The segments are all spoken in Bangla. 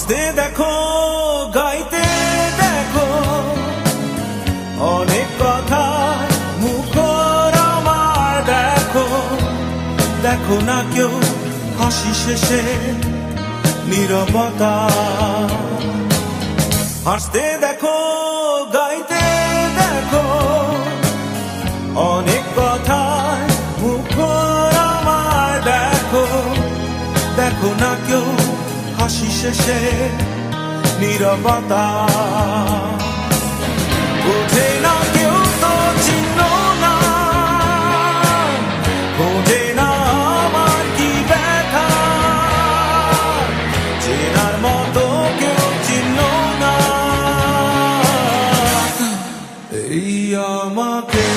হাসতে দেখো, গাইতে দেখো, অনেক কথা মুখর আমার দেখো, দেখো না কেউ হাসি শেষে নীরবতা। হাসতে দেখো, গাইতে দেখো, অনেক কথা মুখর আমার দেখো, দেখো না কেউ হাসি শেষে নীরবতা। বোঝে না কেউ তো চিহ্ন না, বোঝে না আমার কি ব্যথা, চেনার মতো কেউ চিহ্ন না এই আমাকে।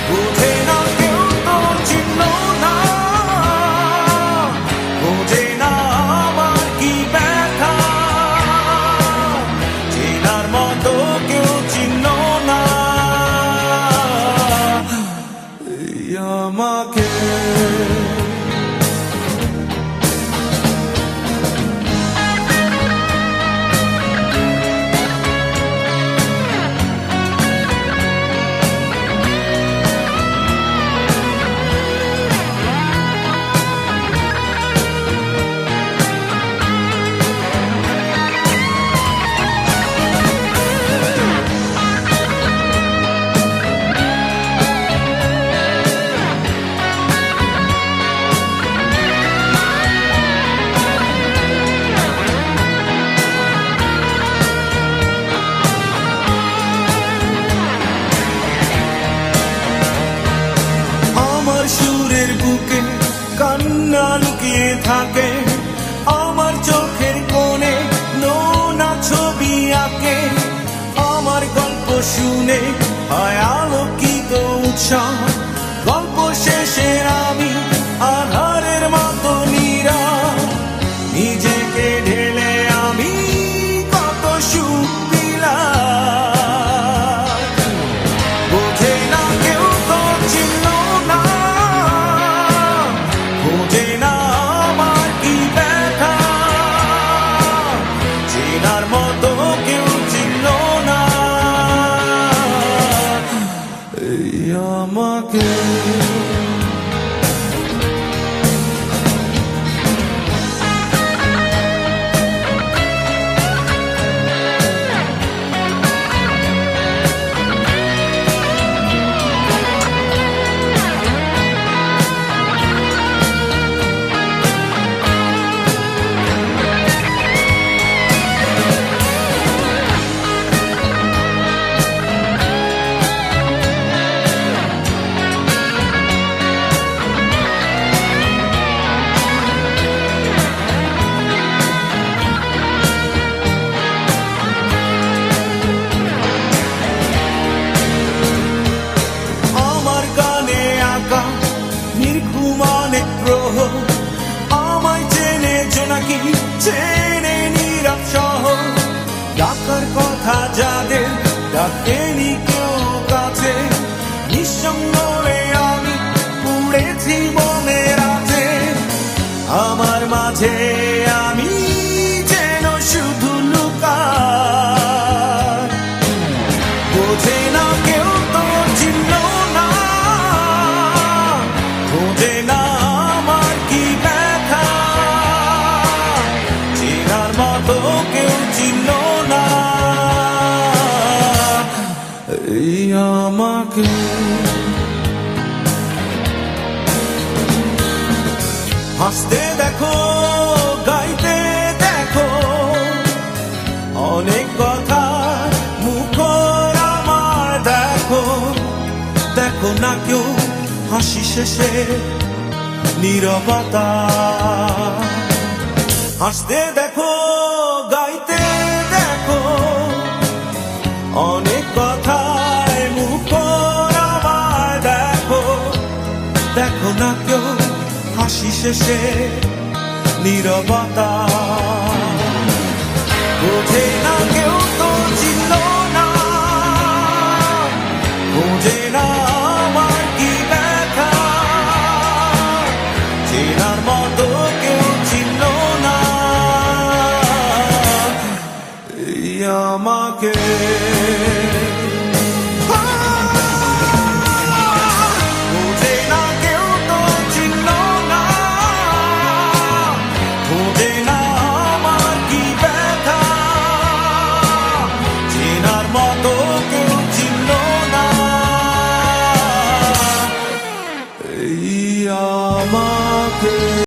বোঝে না কেউ তো চিহ্ন না, বোঝে না আমার কি ব্যথা, চেনার মতো কেউ চিহ্ন না এই আমাকে। সুরের বুকে কান্না লুকিয়ে থাকে, আমার চোখের কোণে নোনা ছবি আঁকে, আমার গল্প শুনে হয় আলোকিত উৎসাহ, গল্প শেষে আমি আধারের মতো নীরব, নিজেকে ঢেলে আমি কত সুখ পেলাম। বোঝে না কেউ তো চিহ্ন না, বোঝে না আমার কি ব্যথা, চেনার মতো কেউ চিহ্ন না এই আমাকে। নির্ঘুমানে গ্রহ আমায় চেনে জোনাকি, চেনে নীরব শহর, ডাকার কথা যাদের ডাকেনি কেউ কাছে, নিঃসঙ্গ হয়ে আমি উড়েছি মনের আছে, আমার মাঝে আমি যেন শুধু লুকাই। বোঝে না কেউ তো চিহ্ন না, বোঝে না আমার কি ব্যথা, চেনার মতো কেউ চিহ্ন না এই আমাকে। হাসতে দেখো, গাইতে দেখো, অনেক কথা মুখর আমার দেখো, দেখো না কেউ হাসি শেষে নীরবতা। হাসতে দেখো, গাইতে দেখো, অনেক কথায় মুখর আমার দেখো, দেখো না কেউ হাসি শেষে নীরবতা। বোঝে না কেউ তো চিহ্ন না, বোঝে না আমার কি ব্যথা, চেনার মতো কেউ চিহ্ন না। আমাকে